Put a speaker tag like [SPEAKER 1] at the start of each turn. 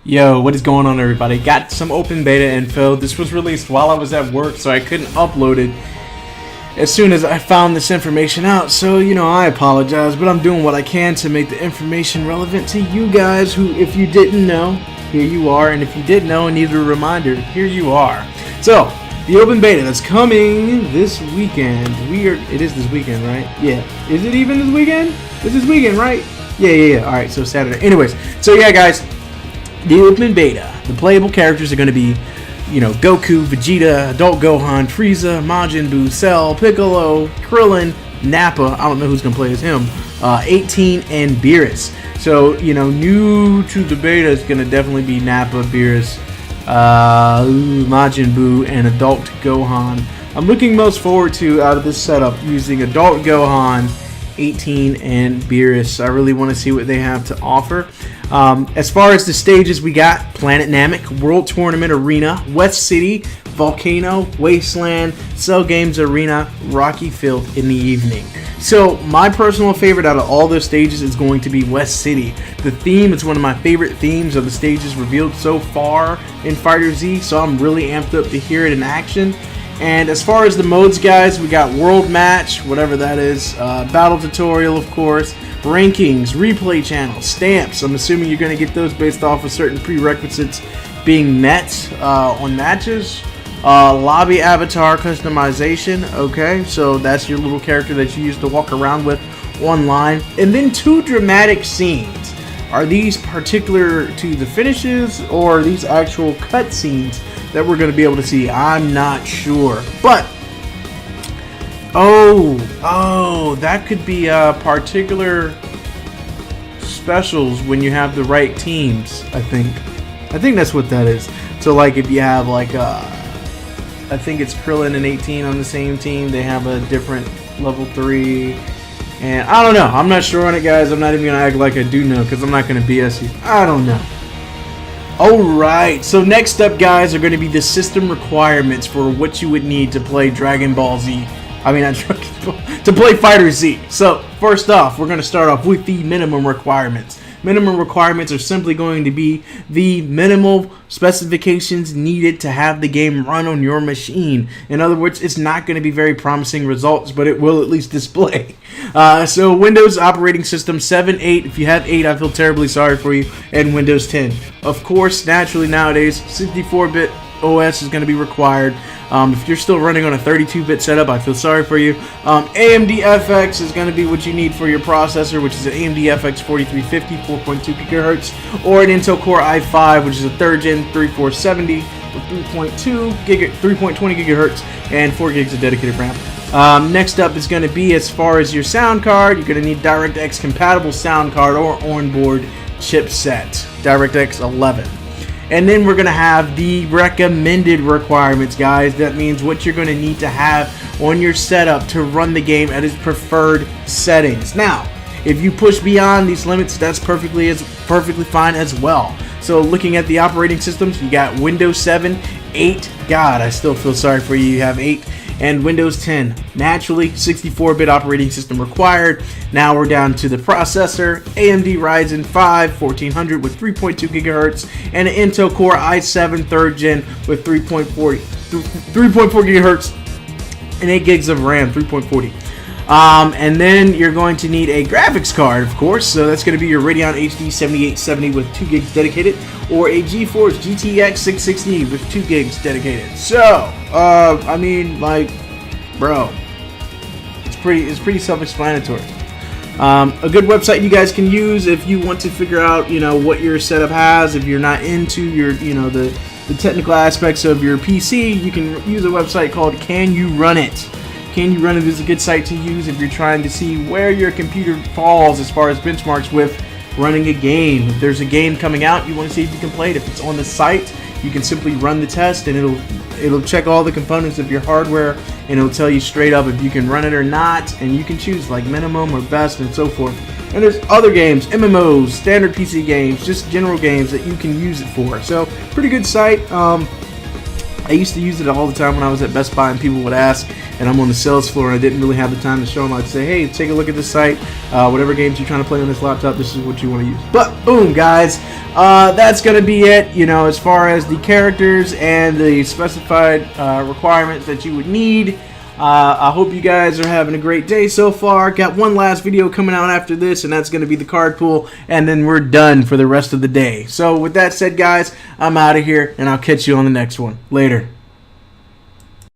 [SPEAKER 1] Yo, what is going on, everybody? Got some open beta info. This was released while I was at work, so I couldn't upload it as soon as I found this information out. So, I apologize, but I'm doing what I can to make the information relevant to you guys who, if you didn't know, here you are. And if you did know and needed a reminder, here you are. So, the open beta that's coming this weekend. It is this weekend, right? Yeah. Is it even this weekend? It's this weekend, right? Yeah. Alright, so Saturday. Anyways, so yeah, guys. The open beta, the playable characters are going to be, Goku, Vegeta, Adult Gohan, Frieza, Majin Buu, Cell, Piccolo, Krillin, Nappa, I don't know who's going to play as him, 18, and Beerus. So, new to the beta is going to definitely be Nappa, Beerus, Majin Buu, and Adult Gohan. I'm looking most forward to, out of this setup, using Adult Gohan, 18, and Beerus. I really want to see what they have to offer. As far as the stages, we got Planet Namek, World Tournament Arena, West City, Volcano, Wasteland, Cell Games Arena, Rocky Field in the evening. So my personal favorite out of all those stages is going to be West City. The theme is one of my favorite themes of the stages revealed so far in FighterZ, so I'm really amped up to hear it in action. And as far as the modes, guys, we got World Match, whatever that is, Battle Tutorial, of course, Rankings, Replay Channel, Stamps. I'm assuming you're going to get those based off of certain prerequisites being met on matches. Lobby Avatar Customization, okay, so that's your little character that you use to walk around with online. And then 2 dramatic scenes. Are these particular to the finishes, or are these actual cutscenes that we're going to be able to see? I'm not sure. But, that could be particular specials when you have the right teams, I think. I think that's what that is. So, like, if you have, I think it's Krillin and 18 on the same team, they have a different level 3. And I don't know. I'm not sure on it, guys. I'm not even going to act like I do know, because I'm not going to BS you. I don't know. Alright, so next up, guys, are going to be the system requirements for what you would need to play Dragon Ball Z. I mean, not Dragon Ball, to play FighterZ. So, first off, we're going to start off with the minimum requirements. Minimum requirements are simply going to be the minimal specifications needed to have the game run on your machine. In other words, it's not going to be very promising results, but it will at least display. So Windows operating system 7, 8. If you have 8, I feel terribly sorry for you. And Windows 10. Of course, naturally nowadays, 64-bit OS is going to be required. If you're still running on a 32-bit setup, I feel sorry for you. AMD FX is going to be what you need for your processor, which is an AMD FX 4350, 4.2 GHz, or an Intel Core i5, which is a 3rd Gen 3470 with 3.20 GHz and 4 gigs of dedicated RAM. Next up is going to be, as far as your sound card, you're going to need DirectX compatible sound card or onboard chipset, DirectX 11. And then we're going to have the recommended requirements, guys. That means what you're going to need to have on your setup to run the game at its preferred settings. Now, if you push beyond these limits, that's perfectly fine as well. So looking at the operating systems, you got Windows 7, 8. God, I still feel sorry for you. You have 8. And Windows 10. Naturally, 64-bit operating system required. Now we're down to the processor. AMD Ryzen 5 1400 with 3.2 GHz and an Intel Core i7 3rd Gen with 3.4 GHz and 8 gigs of RAM, 3.40. And then you're going to need a graphics card, of course. So that's going to be your Radeon HD 7870 with 2 gigs dedicated, or a GeForce GTX 660 with 2 gigs dedicated. So, I mean, bro, it's pretty self-explanatory. A good website you guys can use if you want to figure out, what your setup has. If you're not into your, the technical aspects of your PC, you can use a website called Can You Run It? Can You Run It is a good site to use if you're trying to see where your computer falls as far as benchmarks with running a game. If there's a game coming out, you want to see if you can play it. If it's on the site, you can simply run the test and it'll check all the components of your hardware and it'll tell you straight up if you can run it or not, and you can choose like minimum or best and so forth. And there's other games, MMOs, standard PC games, just general games that you can use it for. So pretty good site. I used to use it all the time when I was at Best Buy and people would ask, and I'm on the sales floor and I didn't really have the time to show them, I'd say, hey, take a look at this site. Whatever games you're trying to play on this laptop, this is what you want to use. But boom, guys, that's gonna be it. You know, as far as the characters and the specified requirements that you would need. I hope you guys are having a great day so far. Got one last video coming out after this, and that's going to be the card pool, and then we're done for the rest of the day. So with that said, guys, I'm out of here, and I'll catch you on the next one. Later.